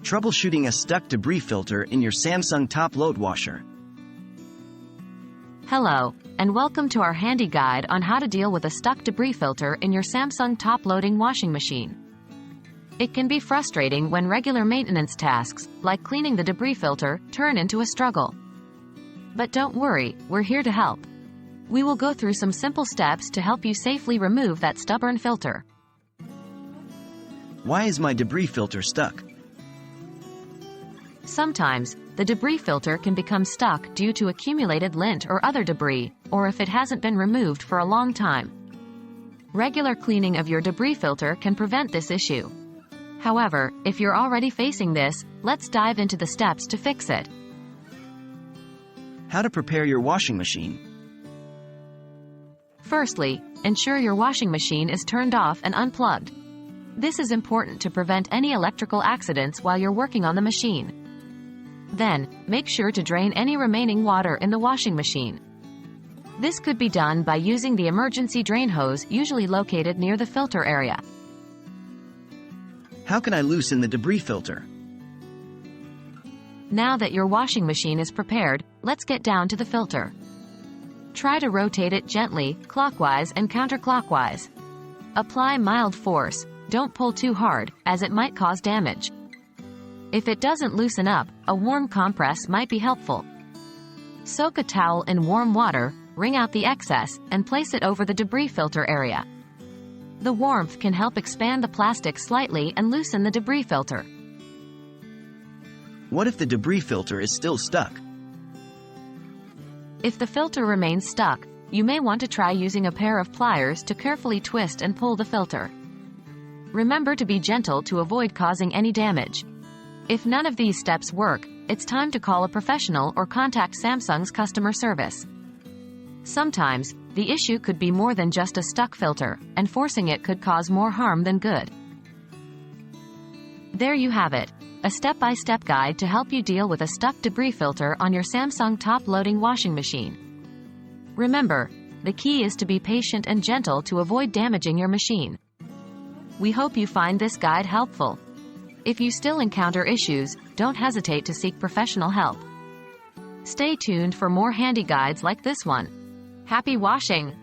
Troubleshooting a stuck debris filter in your Samsung top-load washer. Hello, and welcome to our handy guide on how to deal with a stuck debris filter in your Samsung top-loading washing machine. It can be frustrating when regular maintenance tasks, like cleaning the debris filter, turn into a struggle. But don't worry, we're here to help. We will go through some simple steps to help you safely remove that stubborn filter. Why is my debris filter stuck? Sometimes, the debris filter can become stuck due to accumulated lint or other debris, or if it hasn't been removed for a long time. Regular cleaning of your debris filter can prevent this issue. However, if you're already facing this, let's dive into the steps to fix it. How to prepare your washing machine. Firstly, ensure your washing machine is turned off and unplugged. This is important to prevent any electrical accidents while you're working on the machine. Then, make sure to drain any remaining water in the washing machine. This could be done by using the emergency drain hose usually located near the filter area. How can I loosen the debris filter? Now that your washing machine is prepared, let's get down to the filter. Try to rotate it gently, clockwise and counterclockwise. Apply mild force, don't pull too hard, as it might cause damage. If it doesn't loosen up, a warm compress might be helpful. Soak a towel in warm water, wring out the excess, and place it over the debris filter area. The warmth can help expand the plastic slightly and loosen the debris filter. What if the debris filter is still stuck? If the filter remains stuck, you may want to try using a pair of pliers to carefully twist and pull the filter. Remember to be gentle to avoid causing any damage. If none of these steps work, it's time to call a professional or contact Samsung's customer service. Sometimes, the issue could be more than just a stuck filter, and forcing it could cause more harm than good. There you have it, a step-by-step guide to help you deal with a stuck debris filter on your Samsung top-loading washing machine. Remember, the key is to be patient and gentle to avoid damaging your machine. We hope you find this guide helpful. If you still encounter issues, don't hesitate to seek professional help. Stay tuned for more handy guides like this one. Happy washing!